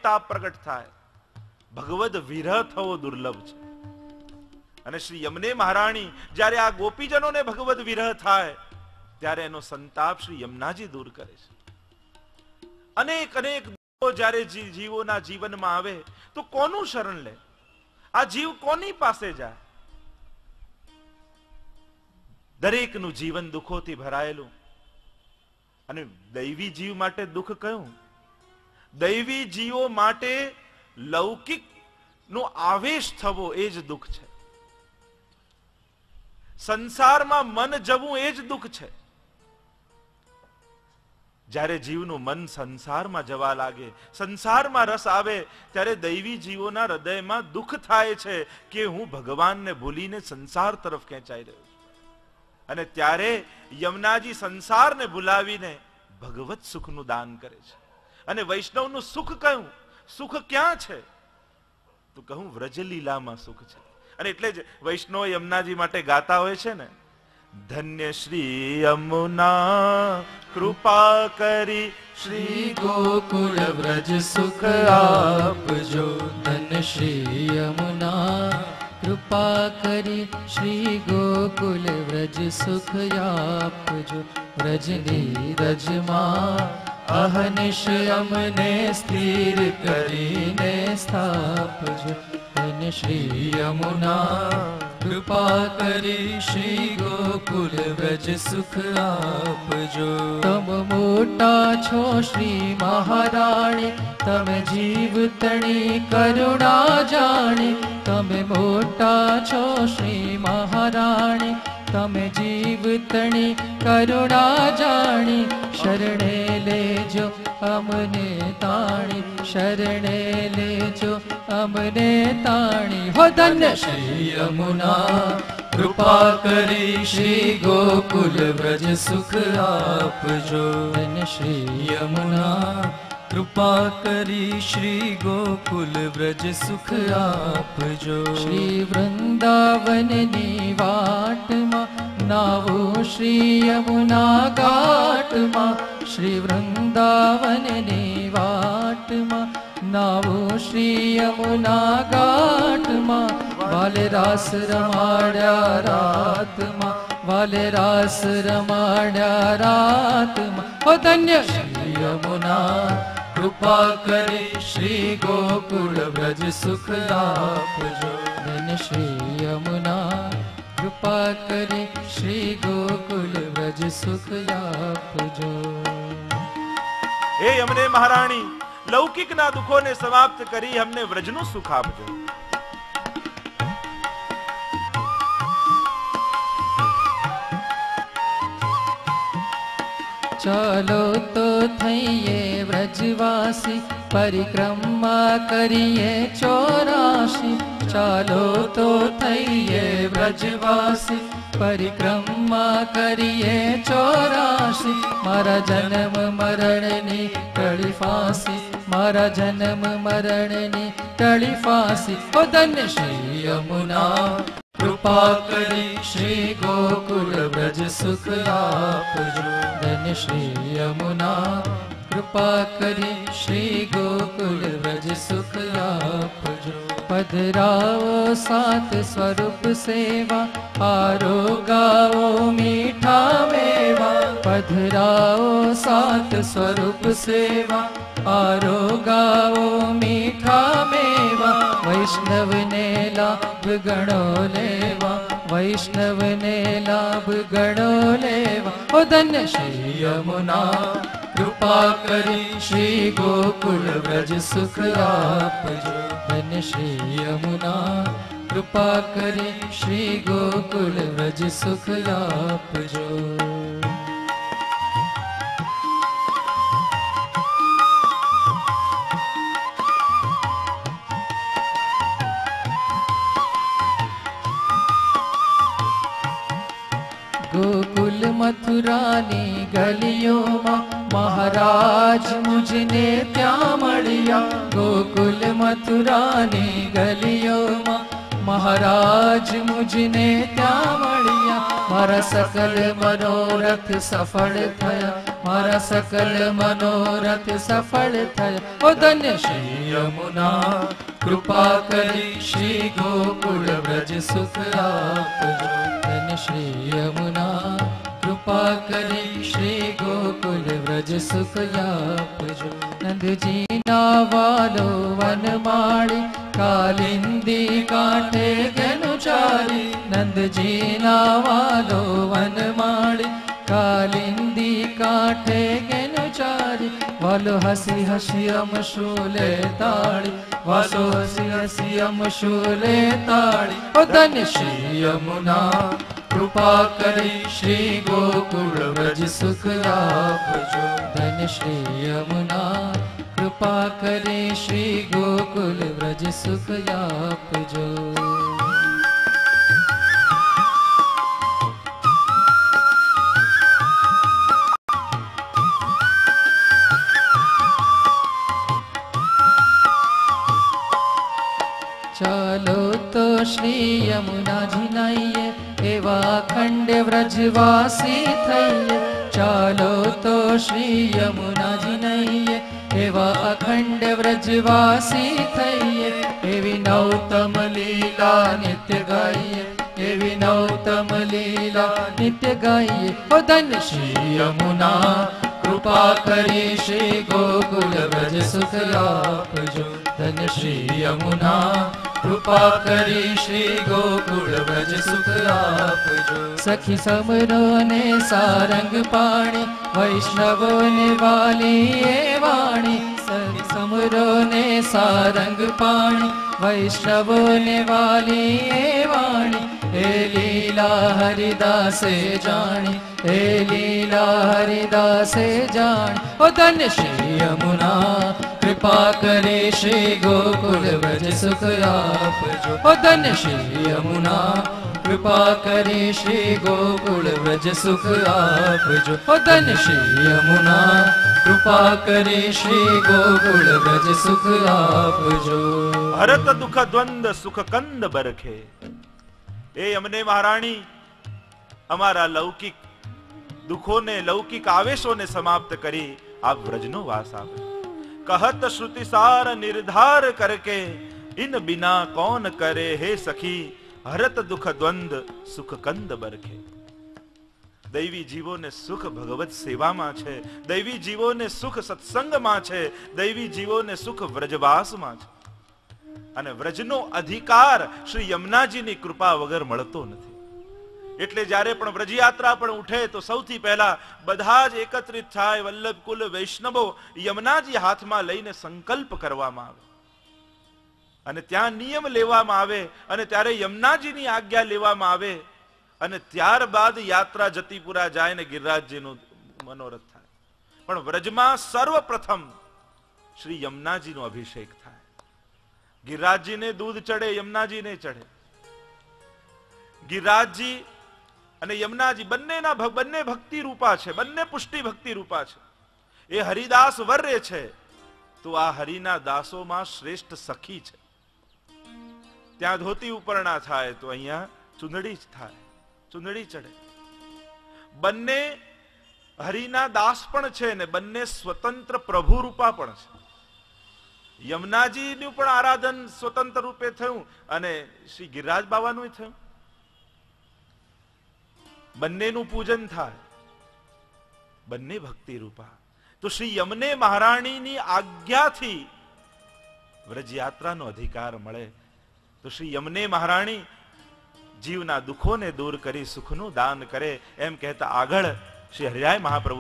સંતાપ પ્રગટ થાય. ભગવદ વિરહ થવો દુર્લભ છે. અને શ્રી યમને મહારાણી જ્યારે આ ગોપીજનોને ભગવદ વિરહ થાય ત્યારે એનો સંતાપ શ્રી યમુનાજી દૂર કરે છે. અનેક અનેક દુઃખો જ્યારે જીવોના જીવનમાં આવે તો કોનું શરણ લે? આ જીવ કોની પાસે જાય? દરેકનું જીવન દુઃખોથી ભરાયેલું. અને દૈવી જીવ માટે દુઃખ કયું? દૈવી જીવો માટે લૌકિક નો આવેશ થવો એ જ દુઃખ છે. સંસારમાં મન જવું એ જ દુઃખ છે. જ્યારે જીવનું મન સંસારમાં જવા લાગે, સંસારમાં રસ આવે, ત્યારે દૈવી જીવોના હૃદયમાં દુઃખ થાય છે કે હું ભગવાનને ભૂલીને સંસાર તરફ ખેંચાઈ રહ્યો છું. અને ત્યારે યમુનાજી સંસારને ભૂલાવીને ભગવત સુખનું દાન કરે છે. અને વૈષ્ણવનું સુખ કયું? સુખ ક્યાં છે? તો કહું વ્રજલીલામાં સુખ છે. અને એટલે જ વૈષ્ણવ યમુનાજી માટે ગાતા હોય છે ને, ધન્ય શ્રી યમુના કૃપા કરી શ્રી ગોકુળ વ્રજ સુખ આપજો. ધન્ય શ્રી યમુના કૃપા કરી શ્રી ગોકુલ વ્રજ સુખ આપજો. વ્રજની રજમાં અહનિશ અમને સ્થિર કરીને સ્થાપજો. ધન્ય શ્રી યમુના કૃપા કરી શ્રી ગોકુલ વ્રજ સુખ આપજો. તમ મોટા છો શ્રી મહારાણી, તમે જીવતણી કરુણા જાણી. તમે મોટા છો શ્રી મહારાણી, તમે જીવતણી કરુણા જાણી. શરણે લેજો અમને તાણી, શરણે લેજો અમને તાણી. હો ધન્ય શ્રી યમુના કૃપા કરી શ્રી ગોકુલ વ્રજ સુખ આપજો. ધન્ય શ્રી યમુના કૃપા કરી શ્રી ગોકુલ વ્રજ સુખ આપજો. શ્રી વૃંદાવનની વાટમાં નાવો શ્રી યમુના ઘાટમાં. શ્રી વૃંદાવનની વાટમાં નાવો શ્રી યમુના ઘાટમાં. વાલે રાસ રમાડ્યા રાતમાં, વાલે રાસ રમાડ્યા રાતમાં. હો ધન્ય શ્રી યમુના કૃપા કરી શ્રી ગોકુળ વ્રજ સુખ આપજો. ધન્ય શ્રી યમુના કૃપા કરી શ્રી ગોકુલ વ્રજ સુખ આપજો. હે યમને મહારાણી, લૌકિકના દુઃખોને સમાપ્ત કરી અમને વ્રજનું સુખ આપજો. ચાલો તો થઈએ વ્રજવાસી, પરિક્રમા કરીએ 84. ચાલો તો થઈએ વ્રજવાસી, પરિક્રમા કરીએ 84. મારા જન્મ મરણની ટળી ફાંસી, મારા જન્મ મરણની ટળી ફાંસી. ઓ ધન્ય શ્રી યમુના કૃપા કરી શ્રી ગોકુલ વ્રજ સુખ આપજો. ધન્ય શ્રી યમુના કૃપા કરી શ્રી ગોકુલ વ્રજ સુખ આપજો. પધરાવો સાત સ્વરૂપ સેવા, આરોગાવો મીઠા મેવા. પધરાવો સાત સ્વરૂપ સેવા, આરોગાવો મીઠા મેવા. વૈષ્ણવને લાભ ગણો લેવા, વૈષ્ણવને લાભ ગણો લેવા. ઓ ધન્ય શ્રી યમુના કૃપા કરી શ્રી ગોકુળ વ્રજ સુખ આપજો. ધન્ય શ્રી યમુના કૃપા કરી શ્રી ગોકુળ વ્રજ સુખ આપજો. ગોકુલ મથુરાની ગલીઓમાં મહારાજ મુજને ત્યાં મળ્યા. ગોકુલ મથુરાની ગલીઓમાં મહારાજ મુજને ત્યાં મળ્યા. મારા સકલ મનોરથ સફળ થયા, મારા સકલ મનોરથ સફળ થયા. ઓ ધન્ય શ્રી યમુના કૃપા કરી શ્રી ગોકુળ વ્રજ સુખ આપજો. ધન્ય શ્રી યમુના કૃપા કરી શ્રી ગોકુલ વ્રજ સુખ આપજો. નંદજીના વાલો વનમાળી કાલિંદી કાંઠે ગેલું ચાલી. નંદજીના વાલો વનમાળી કાલિંદી કાંઠે ગેલું ચાલી. વાલો હસી હસી અમશૂલે તાળી, વાલો હસી હસી અમશૂલે તાળી. ઓ ધન્ય શ્રી યમુના કૃપા કરી શ્રી ગોકુળ વ્રજ સુખ આપજો. ધન્ય શ્રી યમુના કૃપા કરી શ્રી ગોકુલ વ્રજ સુખ આપજો. ચાલો તો શ્રી યમુનાજી નાઈએ, એવા ખંડ વ્રજવાસી થઈએ. ચાલો તો શ્રી યમુનાજી નાઈએ, એવા અખંડ વ્રજવાસી થઈએ. એવી નવતમ લીલા નિત્ય ગાઈએ, એવી નવતમ લીલા નિત્ય ગાઈએ. ઓ ધન્ય શ્રી યમુના કૃપા કરી શ્રી ગોકુલ વ્રજ સુખ આપજો. ધન્ય શ્રી યમુના કૃપા કરી શ્રી ગોકુળ વ્રજ સુખ આપજો. સખી સમરો ને સારંગ પાણી, વૈષ્ણવો ને વાલી એ વાણી. સખી સમરો ને સારંગ પાણી, વૈષ્ણવો ને વાલી એ વાણી. એ લીલા હરિદાસે જાણી, એ લીલા હરિદાસે જાણી. ઓ ધન્ય શ્રી યમુના કૃપા કરી શ્રી ગોકુળ વ્રજ સુખ આપજો. ઓ ધન્ય શ્રી યમુના કૃપા કરી શ્રી ગોકુળ વ્રજ સુખ આપજો. ઓ ધન્ય શ્રી યમુના કૃપા કરી શ્રી ગોકુળ વ્રજ સુખ આપજો. હરત દુઃખ દ્વંદ સુખ કંદ બરખે. એ અમને મહારાણી અમારા લૌકિક દુઃખોને, લૌકિક આવેશોને સમાપ્ત કરી આપ વ્રજનો વાસ આપે. કહત શ્રુતિ સાર નિર્ધાર કરકે, ઇન બિના કૌન કરે હે સખી. હરત દુઃખ દ્વંદ સુખ કંદ બરખે. દૈવી જીવોને સુખ ભગવત સેવામાં છે, દૈવી જીવોને સુખ સત્સંગમાં છે, દૈવી જીવોને સુખ વ્રજવાસમાં છે. અને વ્રજનો અધિકાર શ્રી યમુનાજીની કૃપા વગર મળતો નથી. એટલે જ્યારે પણ વ્રજયાત્રા પણ ઉઠે તો સૌથી પહેલા બધા જ એકત્રિત થાય. વલ્લભ કુલ વૈષ્ણવો યમુનાજી હાથમાં લઈને સંકલ્પ કરવામાં આવે અને ત્યાં નિયમ લેવામાં આવે અને ત્યારે યમુનાજીની આજ્ઞા લેવામાં આવે અને ત્યારબાદ યાત્રા જતીપુરા જાય ને ગિરિરાજજીનું મનોરથ થાય. પણ વ્રજમાં સર્વપ્રથમ શ્રી યમુનાજીનો અભિષેક થાય. ગિરિરાજજીને દૂધ ચડે, યમુનાજીને ચડે. ગિરિરાજજી અને યમુનાજી બંને ભક્તિ રૂપા છે, બંને પુષ્ટિ ભક્તિ રૂપા છે. એ હરિદાસ વર્ય છે તો આ હરિના દાસોમાં શ્રેષ્ઠ સખી છે. ત્યાં ધોતી ઉપરણા થાય તો અહીંયા ચુંદડી જ થાય, ચુંદડી ચડે. બંને હરિના દાસ પણ છે ને બંને સ્વતંત્ર પ્રભુ રૂપા પણ છે. યમુનાજીનું પણ આરાધન સ્વતંત્ર રૂપે થયું અને શ્રી ગિરિરાજ બાવાનું થયું. બંનેનું પૂજન થાય, બંને ભક્તિ રૂપા. તો શ્રી યમને મહારાણીની આજ્ઞાથી વ્રજયાત્રાનો અધિકાર મળે. તો શ્રી યમને મહારાણી જીવના દુઃખોને દૂર કરી સુખનું દાન કરે એમ કહેતા આગળ શ્રી હરિરાય મહાપ્રભુ